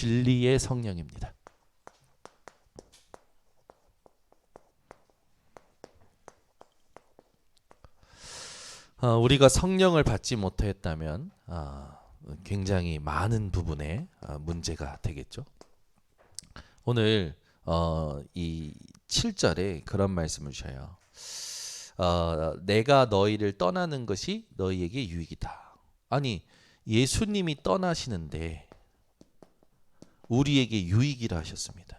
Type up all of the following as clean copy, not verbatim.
진리의 성령입니다. 우리가 성령을 받지 못했다면 굉장히 많은 부분에 문제가 되겠죠. 오늘 이 7절에 그런 말씀을 주셔요. 내가 너희를 떠나는 것이 너희에게 유익이다. 아니, 예수님이 떠나시는데 우리에게 유익이라 하셨습니다.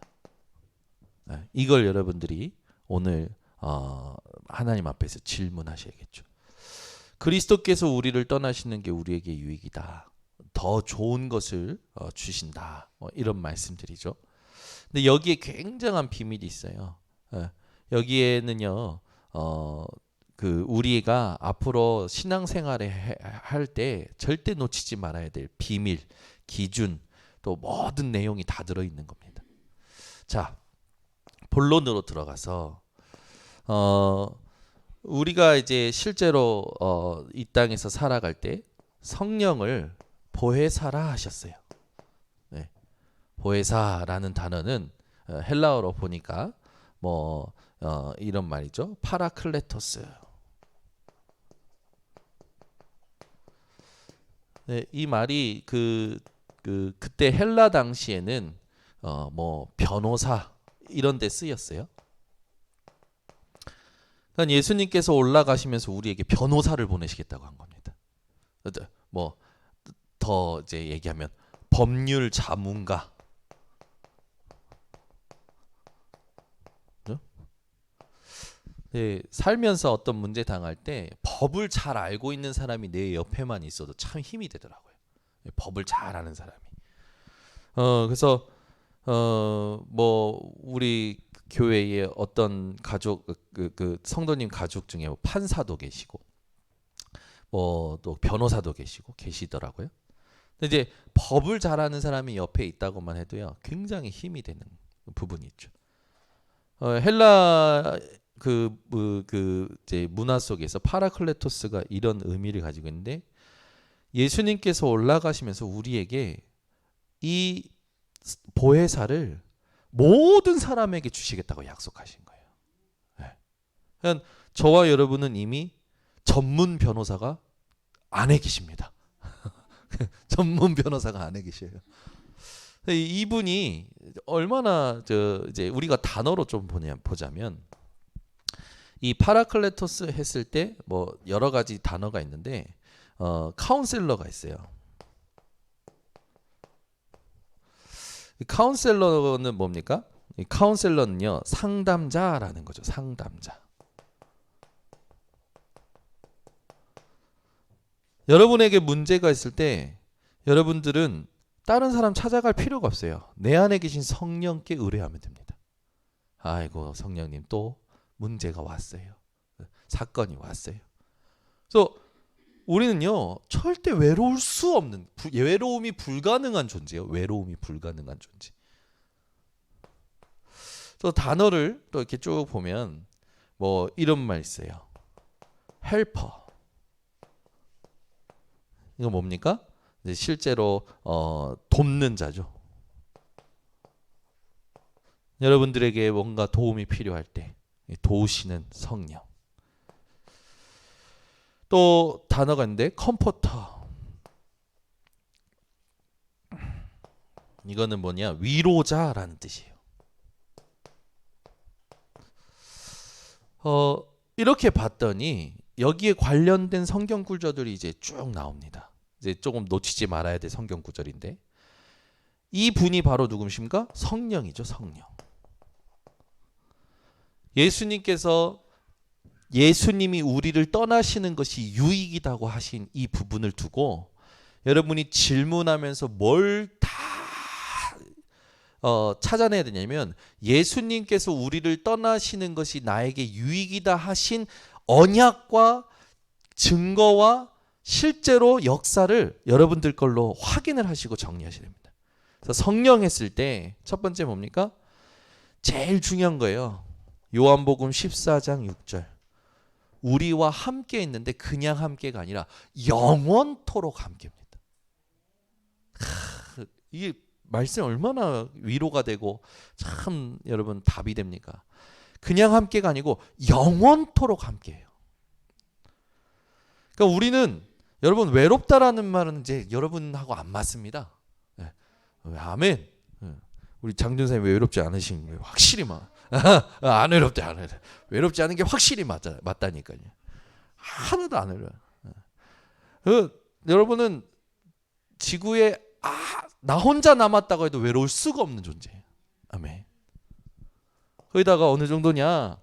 이걸 여러분들이 오늘 하나님 앞에서 질문하셔야겠죠. 그리스도께서 우리를 떠나시는 게 우리에게 유익이다. 더 좋은 것을 주신다. 이런 말씀들이죠. 근데 여기에 굉장한 비밀이 있어요. 여기에는요, 우리가 앞으로 신앙생활을 할 때 절대 놓치지 말아야 될 비밀, 기준, 또 모든 내용이 다 들어있는 겁니다. 자, 본론으로 들어가서 우리가 이제 실제로 이 땅에서 살아갈 때 성령을 보혜사라 하셨어요. 네. 보혜사라는 단어는 헬라어로 보니까 이런 말이죠. 파라클레토스. 네, 이 말이 그때 헬라 당시에는 변호사 이런 데 쓰였어요. 그러니까 예수님께서 올라가시면서 우리에게 변호사를 보내시겠다고 한 겁니다. 더 이제 얘기하면 법률 자문가. 네, 살면서 어떤 문제 당할 때 법을 잘 알고 있는 사람이 내 옆에만 있어도 참 힘이 되더라고요. 법을 잘 아는 사람이. 그래서 우리 교회에 어떤 가족 그 성도님 가족 중에 판사도 계시고 또 변호사도 계시더라고요. 근데 이제 법을 잘 아는 사람이 옆에 있다고만 해도요 굉장히 힘이 되는 부분이 있죠. 헬라 이제 문화 속에서 파라클레토스가 이런 의미를 가지고 있는데 예수님께서 올라가시면서 우리에게 이 보혜사를 모든 사람에게 주시겠다고 약속하신 거예요. 네. 그러니까 저와 여러분은 이미 전문 변호사가 안에 계십니다. 전문 변호사가 안에 계셔요. 이분이 얼마나 이제 우리가 단어로 좀 보자면 이 파라클레토스 했을 때 여러 가지 단어가 있는데 카운셀러가 있어요. 카운셀러는 뭡니까? 이 카운셀러는요 상담자라는 거죠. 상담자. 여러분에게 문제가 있을 때 여러분들은 다른 사람 찾아갈 필요가 없어요. 내 안에 계신 성령께 의뢰하면 됩니다. 아이고 성령님 또 문제가 왔어요. 사건이 왔어요. 그래서 우리는요 절대 외로울 수 없는 외로움이 불가능한 존재예요. 외로움이 불가능한 존재. 또 단어를 또 이렇게 쭉 보면 이런 말 있어요. 헬퍼. 이거 뭡니까? 이제 실제로 돕는 자죠. 여러분들에게 뭔가 도움이 필요할 때 도우시는 성령. 또 단어가 있는데 컴포터. 이거는 뭐냐? 위로자라는 뜻이에요. 이렇게 봤더니 여기에 관련된 성경 구절들이 이제 쭉 나옵니다. 이제 조금 놓치지 말아야 될 성경 구절인데 이 분이 바로 누구십니까? 성령이죠. 성령. 예수님이 우리를 떠나시는 것이 유익이라고 하신 이 부분을 두고 여러분이 질문하면서 뭘 다 찾아내야 되냐면 예수님께서 우리를 떠나시는 것이 나에게 유익이다 하신 언약과 증거와 실제로 역사를 여러분들 걸로 확인을 하시고 정리하셔야 됩니다. 그래서 성령 했을 때 첫 번째 뭡니까? 제일 중요한 거예요. 요한복음 14장 6절. 우리와 함께 있는데 그냥 함께가 아니라 영원토록 함께입니다. 이게 말씀 얼마나 위로가 되고 참 여러분 답이 됩니까? 그냥 함께가 아니고 영원토록 함께해요. 그러니까 우리는 여러분 외롭다라는 말은 이제 여러분하고 안 맞습니다. 네. 아멘. 우리 장준사님 외롭지 않으신 거예요. 확실히 안 외롭대 안 외롭대. 외롭지 않은 게 확실히 맞다니까요. 하나도 안 외로워요. 여러분은 지구에 나 혼자 남았다고 해도 외로울 수가 없는 존재예요. 아멘. 거기다가 어느 정도냐?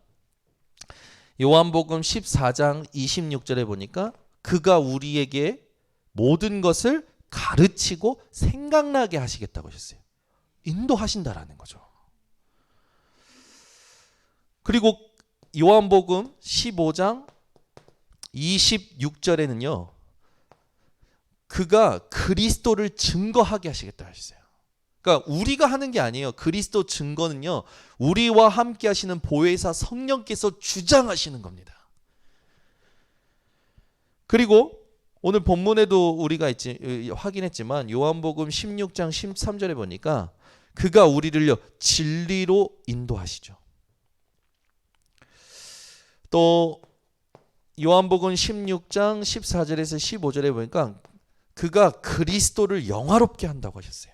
요한복음 14장 26절에 보니까 그가 우리에게 모든 것을 가르치고 생각나게 하시겠다고 하셨어요. 인도하신다라는 거죠. 그리고 요한복음 15장 26절에는요. 그가 그리스도를 증거하게 하시겠다 하셨어요. 그러니까 우리가 하는 게 아니에요. 그리스도 증거는요. 우리와 함께 하시는 보혜사 성령께서 주장하시는 겁니다. 그리고 오늘 본문에도 우리가 확인했지만 요한복음 16장 13절에 보니까 그가 우리를요. 진리로 인도하시죠. 또 요한복음 16장 14절에서 15절에 보니까 그가 그리스도를 영화롭게 한다고 하셨어요.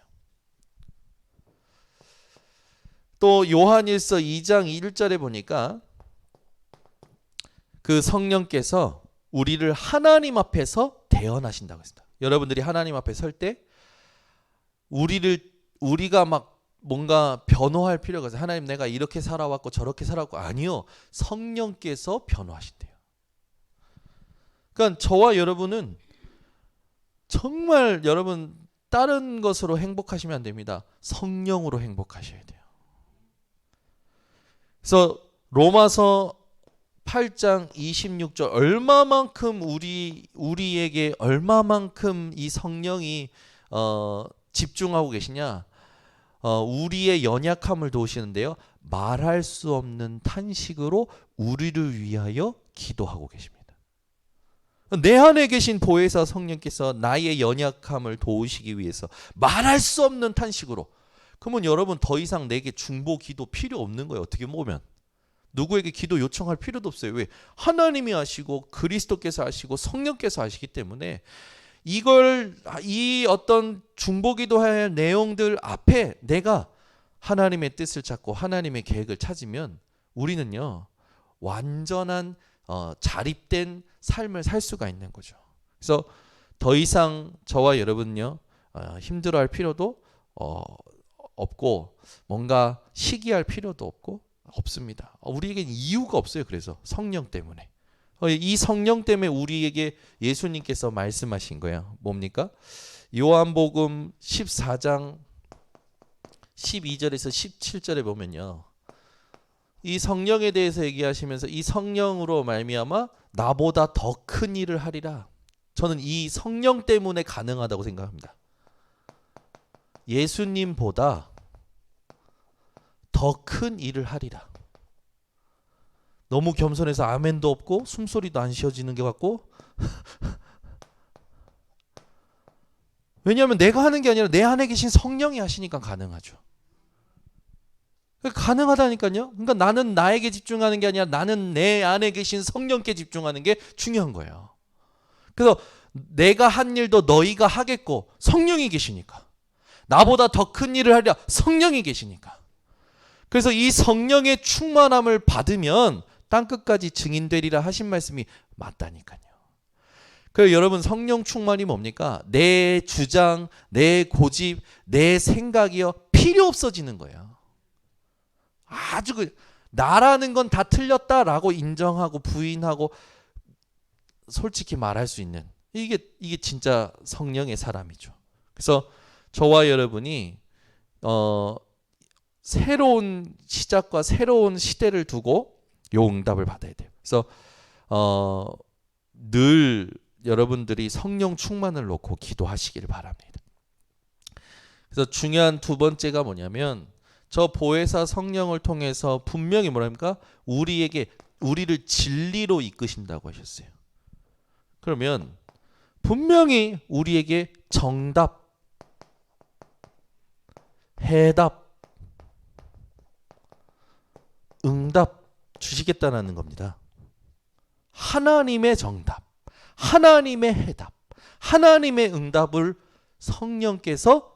또 요한일서 2장 1절에 보니까 그 성령께서 우리를 하나님 앞에서 대언하신다고 했습니다. 여러분들이 하나님 앞에 설 때 우리가 막 뭔가 변호할 필요가 없어요. 하나님 내가 이렇게 살아왔고 저렇게 살아왔고 아니요. 성령께서 변호하신대요. 그러니까 저와 여러분은 정말 여러분 다른 것으로 행복하시면 안 됩니다. 성령으로 행복하셔야 돼요. 그래서 로마서 8장 26절 얼마만큼 우리에게 얼마만큼 이 성령이 집중하고 계시냐? 우리의 연약함을 도우시는데요. 말할 수 없는 탄식으로 우리를 위하여 기도하고 계십니다. 내 안에 계신 보혜사 성령께서 나의 연약함을 도우시기 위해서 말할 수 없는 탄식으로. 그러면 여러분 더 이상 내게 중보 기도 필요 없는 거예요. 어떻게 보면. 누구에게 기도 요청할 필요도 없어요. 왜? 하나님이 하시고 그리스도께서 하시고 성령께서 하시기 때문에 이 어떤 중보 기도할 내용들 앞에 내가 하나님의 뜻을 찾고 하나님의 계획을 찾으면 우리는요. 완전한 자립된 삶을 살 수가 있는 거죠. 그래서 더 이상 저와 여러분요. 힘들어할 필요도 없고 뭔가 시기할 필요도 없습니다. 우리에겐 이유가 없어요. 그래서 성령 때문에. 이 성령 때문에 우리에게 예수님께서 말씀하신 거예요. 뭡니까? 요한복음 14장 12절에서 17절에 보면요. 이 성령에 대해서 얘기하시면서 이 성령으로 말미암아 나보다 더 큰 일을 하리라. 저는 이 성령 때문에 가능하다고 생각합니다. 예수님보다 더 큰 일을 하리라. 너무 겸손해서 아멘도 없고 숨소리도 안 쉬어지는 게 같고 왜냐하면 내가 하는 게 아니라 내 안에 계신 성령이 하시니까 가능하죠. 가능하다니까요. 그러니까 나는 나에게 집중하는 게 아니라 나는 내 안에 계신 성령께 집중하는 게 중요한 거예요. 그래서 내가 한 일도 너희가 하겠고 성령이 계시니까. 나보다 더 큰 일을 하리라. 성령이 계시니까. 그래서 이 성령의 충만함을 받으면 땅끝까지 증인되리라 하신 말씀이 맞다니까요. 그래서 여러분 성령 충만이 뭡니까? 내 주장, 내 고집, 내 생각이요 필요 없어지는 거예요. 아주 나라는 건 다 틀렸다라고 인정하고 부인하고 솔직히 말할 수 있는 이게 진짜 성령의 사람이죠. 그래서 저와 여러분이 새로운 시작과 새로운 시대를 두고 요 응답을 받아야 돼요. 그래서 늘 여러분들이 성령 충만을 놓고 기도하시기를 바랍니다. 그래서 중요한 두 번째가 뭐냐면 저 보혜사 성령을 통해서 분명히 뭐랍니까? 우리를 진리로 이끄신다고 하셨어요. 그러면 분명히 우리에게 정답, 해답, 응답 주시겠다는 겁니다. 하나님의 정답, 하나님의 해답, 하나님의 응답을 성령께서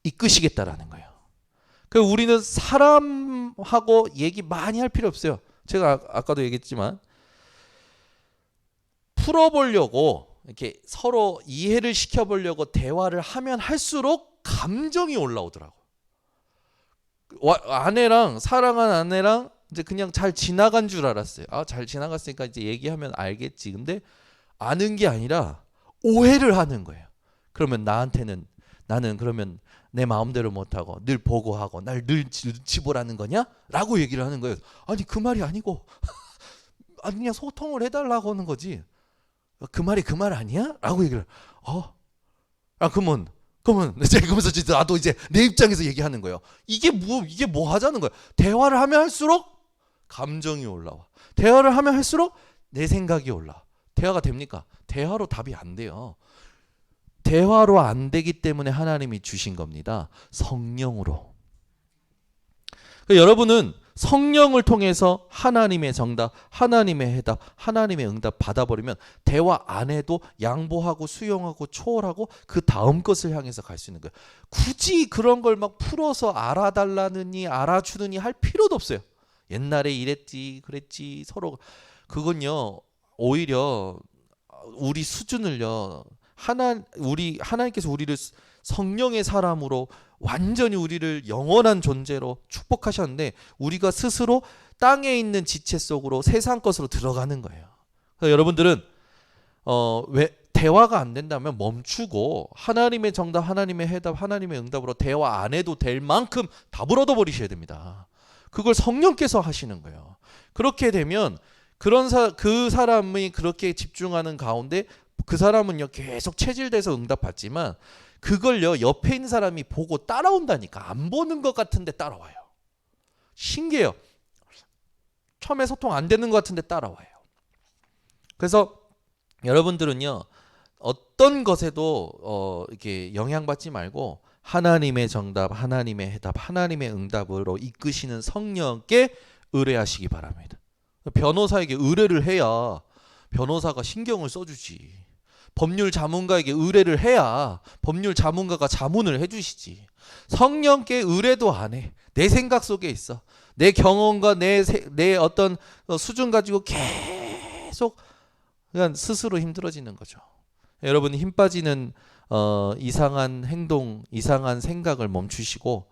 이끄시겠다라는 거예요. 그 우리는 사람하고 얘기 많이 할 필요 없어요. 제가 아까도 얘기했지만 풀어보려고 이렇게 서로 이해를 시켜보려고 대화를 하면 할수록 감정이 올라오더라고. 아내랑 사랑한 아내랑 이제 그냥 잘 지나간 줄 알았어요. 잘 지나갔으니까 이제 얘기하면 알겠지. 근데 아는 게 아니라 오해를 하는 거예요. 그러면 나는 그러면 내 마음대로 못하고 늘 보고하고 날 늘 눈치 보라는 거냐? 라고 얘기를 하는 거예요. 아니 그 말이 아니고 그냥 소통을 해달라고 하는 거지. 그 말이 그 말 아니야? 라고 얘기를 그러면 제가 그러면서 진짜 나도 이제 내 입장에서 얘기하는 거예요. 이게 뭐 하자는 거야. 대화를 하면 할수록 감정이 올라와. 대화를 하면 할수록 내 생각이 올라와. 대화가 됩니까? 대화로 답이 안 돼요. 대화로 안 되기 때문에 하나님이 주신 겁니다. 성령으로. 여러분은 성령을 통해서 하나님의 정답, 하나님의 해답, 하나님의 응답 받아버리면 대화 안 해도 양보하고 수용하고 초월하고 그 다음 것을 향해서 갈 수 있는 거예요. 굳이 그런 걸 막 풀어서 알아달라느니 알아주느니 할 필요도 없어요. 옛날에 이랬지 그랬지 서로. 그건요 오히려 우리 수준을요 하나님께서 우리를 성령의 사람으로 완전히 우리를 영원한 존재로 축복하셨는데 우리가 스스로 땅에 있는 지체 속으로 세상 것으로 들어가는 거예요. 그래서 여러분들은 왜 대화가 안 된다면 멈추고 하나님의 정답, 하나님의 해답, 하나님의 응답으로 대화 안 해도 될 만큼 답을 얻어버리셔야 됩니다. 그걸 성령께서 하시는 거예요. 그렇게 되면 그 사람이 그렇게 집중하는 가운데 그 사람은요 계속 체질돼서 응답받지만 그걸요 옆에 있는 사람이 보고 따라온다니까. 안 보는 것 같은데 따라와요. 신기해요. 처음에 소통 안 되는 것 같은데 따라와요. 그래서 여러분들은요 어떤 것에도 이렇게 영향받지 말고 하나님의 정답, 하나님의 해답, 하나님의 응답으로 이끄시는 성령께 의뢰하시기 바랍니다. 변호사에게 의뢰를 해야 변호사가 신경을 써주지. 법률 자문가에게 의뢰를 해야 법률 자문가가 자문을 해주시지. 성령께 의뢰도 안 해. 내 생각 속에 있어. 내 경험과 내 어떤 수준 가지고 계속 그냥 스스로 힘들어지는 거죠. 여러분 힘 빠지는 이상한 행동, 이상한 생각을 멈추시고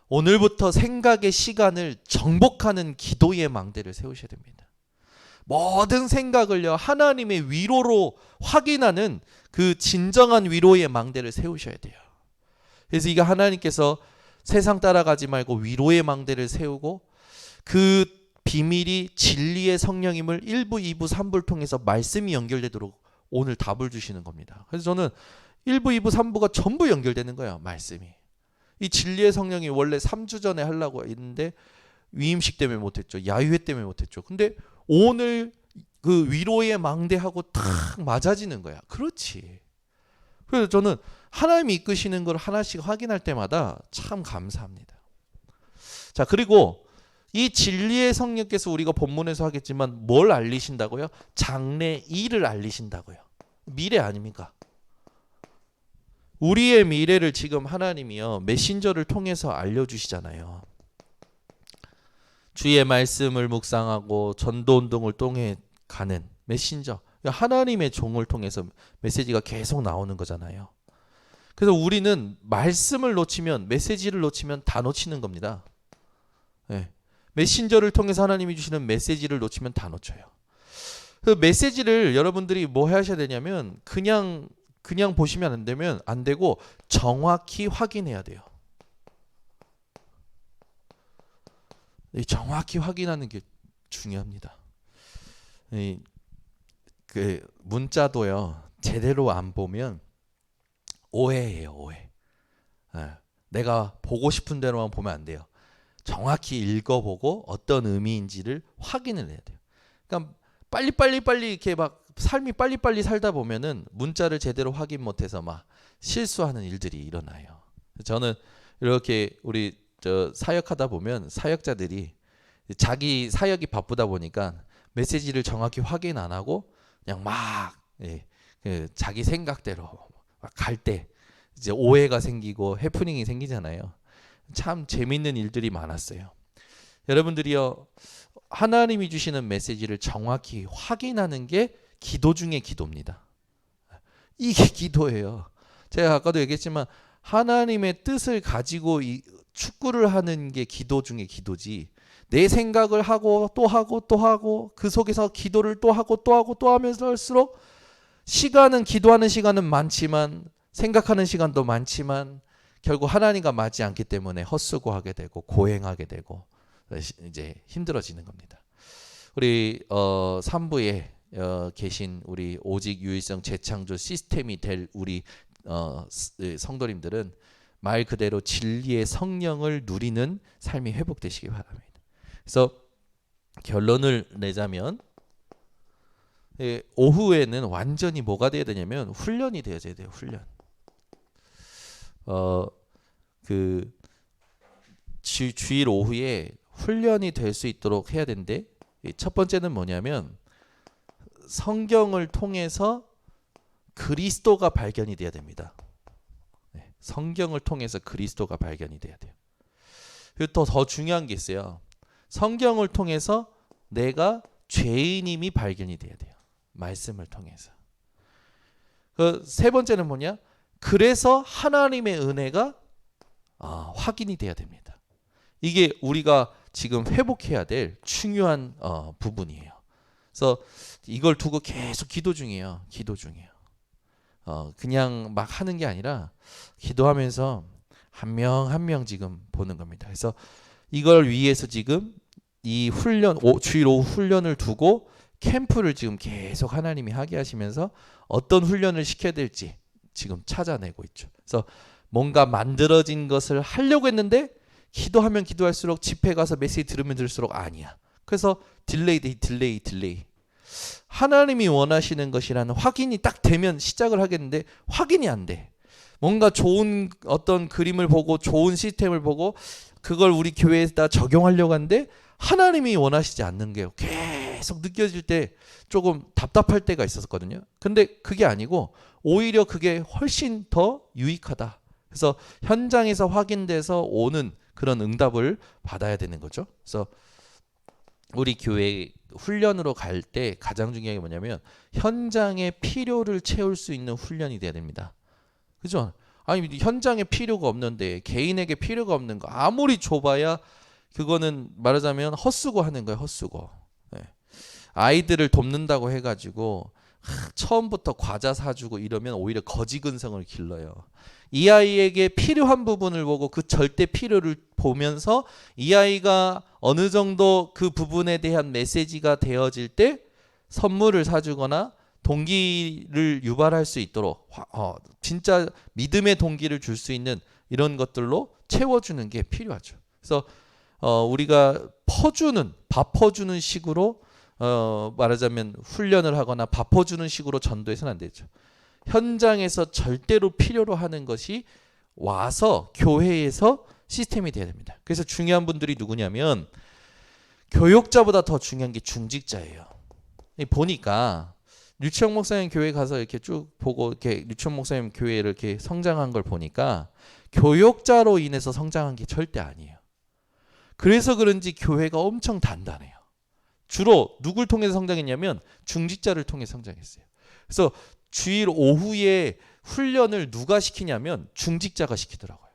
오늘부터 생각의 시간을 정복하는 기도의 망대를 세우셔야 됩니다. 모든 생각을요 하나님의 위로로 확인하는 그 진정한 위로의 망대를 세우셔야 돼요. 그래서 이게 하나님께서 세상 따라가지 말고 위로의 망대를 세우고 그 비밀이 진리의 성령임을 1부, 2부, 3부를 통해서 말씀이 연결되도록 오늘 답을 주시는 겁니다. 그래서 저는 1부, 2부, 3부가 전부 연결되는 거예요. 말씀이. 이 진리의 성령이 원래 3주 전에 하려고 했는데 위임식 때문에 못했죠. 야유회 때문에 못했죠. 근데 오늘 그 위로의 망대하고 탁 맞아지는 거야. 그렇지. 그래서 저는 하나님이 이끄시는 걸 하나씩 확인할 때마다 참 감사합니다. 자, 그리고 이 진리의 성령께서 우리가 본문에서 하겠지만 뭘 알리신다고요? 장래 일을 알리신다고요. 미래 아닙니까? 우리의 미래를 지금 하나님이요 메신저를 통해서 알려주시잖아요. 주의 말씀을 묵상하고 전도운동을 통해 가는 메신저, 하나님의 종을 통해서 메시지가 계속 나오는 거잖아요. 그래서 우리는 말씀을 놓치면, 메시지를 놓치면 다 놓치는 겁니다. 네. 메신저를 통해서 하나님이 주시는 메시지를 놓치면 다 놓쳐요. 그 메시지를 여러분들이 뭐 하셔야 되냐면 그냥 보시면 안 되고 정확히 확인해야 돼요. 정확히 확인하는 게 중요합니다. 그 문자도요 제대로 안 보면 오해예요. 오해. 내가 보고 싶은 대로만 보면 안 돼요. 정확히 읽어보고 어떤 의미인지를 확인을 해야 돼요. 그러니까 빨리 이렇게 막 삶이 빨리 살다 보면은 문자를 제대로 확인 못해서 막 실수하는 일들이 일어나요. 저는 이렇게 우리 사역하다 보면 사역자들이 자기 사역이 바쁘다 보니까 메시지를 정확히 확인 안 하고 그냥 막 자기 생각대로 갈 때 이제 오해가 생기고 해프닝이 생기잖아요. 참 재밌는 일들이 많았어요. 여러분들이요, 하나님이 주시는 메시지를 정확히 확인하는 게 기도 중에 기도입니다. 이게 기도예요. 제가 아까도 얘기했지만 하나님의 뜻을 가지고 축구를 하는 게 기도 중에 기도지, 내 생각을 하고 또 하고 또 하고 그 속에서 기도를 또 하고 또 하고 또 하면서 할수록 시간은, 기도하는 시간은 많지만 생각하는 시간도 많지만 결국 하나님과 맞지 않기 때문에 헛수고하게 되고 고행하게 되고 이제 힘들어지는 겁니다. 우리 3부에 계신 우리 오직 유일성 재창조 시스템이 될 우리 성도님들은 말 그대로 진리의 성령을 누리는 삶이 회복되시기 바랍니다. 그래서 결론을 내자면 오후에는 완전히 뭐가 돼야 되냐면 훈련이 되어져야 돼요. 훈련. 주일 오후에 훈련이 될 수 있도록 해야 되는데, 첫 번째는 뭐냐면 성경을 통해서 그리스도가 발견이 돼야 됩니다. 성경을 통해서 그리스도가 발견이 돼야 돼요. 그리고 더 중요한 게 있어요. 성경을 통해서 내가 죄인임이 발견이 돼야 돼요. 말씀을 통해서. 그 세 번째는 뭐냐? 그래서 하나님의 은혜가 확인이 돼야 됩니다. 이게 우리가 지금 회복해야 될 중요한 부분이에요. 그래서 이걸 두고 계속 기도 중이에요. 기도 중이에요. 그냥 막 하는 게 아니라 기도하면서 한 명 한 명 지금 보는 겁니다. 그래서 이걸 위해서 지금 이 훈련, 주일 오후 훈련을 두고 캠프를 지금 계속 하나님이 하게 하시면서 어떤 훈련을 시켜야 될지 지금 찾아내고 있죠. 그래서 뭔가 만들어진 것을 하려고 했는데 기도하면 기도할수록 집회 가서 메시지 들으면 들을수록 아니야. 그래서 딜레이. 하나님이 원하시는 것이라는 확인이 딱 되면 시작을 하겠는데 확인이 안 돼. 뭔가 좋은 어떤 그림을 보고 좋은 시스템을 보고 그걸 우리 교회에다 적용하려고 하는데 하나님이 원하시지 않는 게 계속 느껴질 때 조금 답답할 때가 있었거든요. 근데 그게 아니고 오히려 그게 훨씬 더 유익하다. 그래서 현장에서 확인돼서 오는 그런 응답을 받아야 되는 거죠. 그래서 우리 교회 훈련으로 갈 때 가장 중요한 게 뭐냐면 현장의 필요를 채울 수 있는 훈련이 돼야 됩니다. 그죠? 아니 현장에 필요가 없는데, 개인에게 필요가 없는 거 아무리 좁아야 그거는 말하자면 헛수고 하는 거예요. 헛수고. 네. 아이들을 돕는다고 해가지고 처음부터 과자 사주고 이러면 오히려 거지근성을 길러요. 이 아이에게 필요한 부분을 보고 그 절대 필요를 보면서 이 아이가 어느 정도 그 부분에 대한 메시지가 되어질 때 선물을 사주거나 동기를 유발할 수 있도록 진짜 믿음의 동기를 줄 수 있는 이런 것들로 채워주는 게 필요하죠. 그래서 우리가 밥 퍼주는 식으로 말하자면 훈련을 하거나 밥 퍼주는 식으로 전도해서는 안 되죠. 현장에서 절대로 필요로 하는 것이 와서 교회에서 시스템이 돼야 됩니다. 그래서 중요한 분들이 누구냐면 교역자보다 더 중요한 게 중직자예요. 보니까 류치영 목사님 교회 가서 이렇게 쭉 보고 이렇게 류치영 목사님 교회를 이렇게 성장한 걸 보니까 교역자로 인해서 성장한 게 절대 아니에요. 그래서 그런지 교회가 엄청 단단해요. 주로 누굴 통해서 성장했냐면 중직자를 통해 성장했어요. 그래서 주일 오후에 훈련을 누가 시키냐면 중직자가 시키더라고요.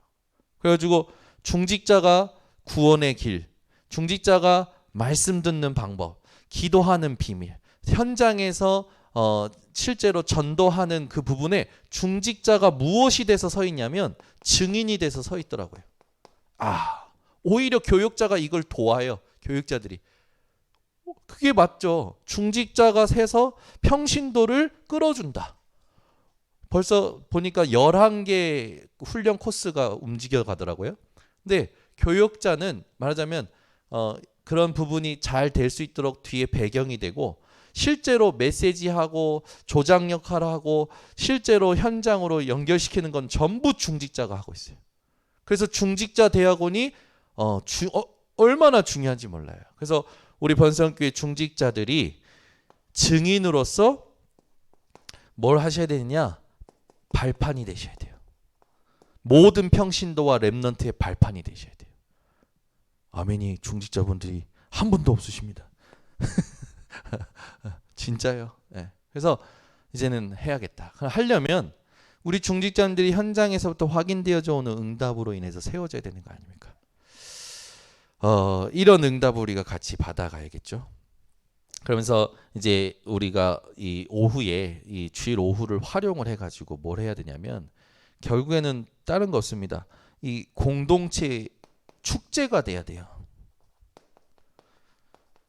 그래가지고 중직자가 구원의 길, 중직자가 말씀 듣는 방법, 기도하는 비밀, 현장에서 실제로 전도하는 그 부분에 중직자가 무엇이 돼서 서 있냐면 증인이 돼서 서 있더라고요. 오히려 교역자가 이걸 도와요. 교역자들이. 그게 맞죠. 중직자가 세서 평신도를 끌어준다. 벌써 보니까 11개 훈련 코스가 움직여 가더라고요. 근데 교역자는 말하자면 그런 부분이 잘 될 수 있도록 뒤에 배경이 되고 실제로 메시지하고 조장 역할을 하고 실제로 현장으로 연결시키는 건 전부 중직자가 하고 있어요. 그래서 중직자 대학원이 얼마나 중요한지 몰라요. 그래서 우리 번성교회 중직자들이 증인으로서 뭘 하셔야 되느냐? 발판이 되셔야 돼요. 모든 평신도와 렘넌트의 발판이 되셔야 돼요. 아멘이 중직자분들이 한 분도 없으십니다. 진짜요. 네. 그래서 이제는 해야겠다. 하려면 우리 중직자들이 현장에서부터 확인되어져 오는 응답으로 인해서 세워져야 되는 거 아닙니까? 이런 응답을 우리가 같이 받아가야겠죠. 그러면서 이제 우리가 이 오후에 이 주일 오후를 활용을 해가지고 뭘 해야 되냐면 결국에는 다른 거 없습니다. 이 공동체 축제가 돼야 돼요.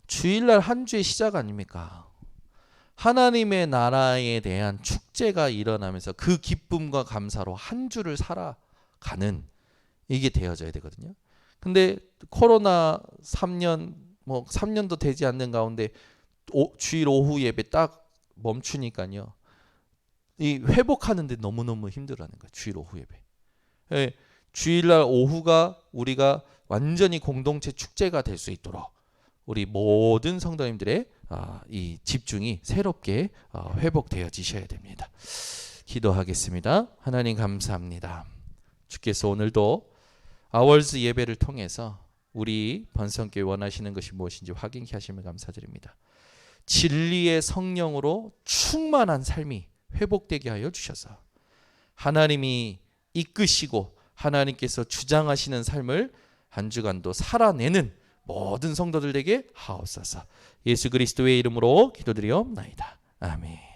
주일날 한 주의 시작 아닙니까? 하나님의 나라에 대한 축제가 일어나면서 그 기쁨과 감사로 한 주를 살아가는 이게 되어져야 되거든요. 근데 코로나 3년도 되지 않는 가운데 주일 오후 예배 딱 멈추니까요. 이 회복하는데 너무너무 힘들어하는 거예요. 주일 오후 예배. 예, 주일날 오후가 우리가 완전히 공동체 축제가 될 수 있도록 우리 모든 성도님들의 이 집중이 새롭게 회복되어지셔야 됩니다. 기도하겠습니다. 하나님 감사합니다. 주께서 오늘도 아월즈 예배를 통해서 우리 번성교회 원하시는 것이 무엇인지 확인케 하심을 감사드립니다. 진리의 성령으로 충만한 삶이 회복되게 하여 주셔서 하나님이 이끄시고 하나님께서 주장하시는 삶을 한 주간도 살아내는 모든 성도들에게 하옵소서. 예수 그리스도의 이름으로 기도드리옵나이다. 아멘.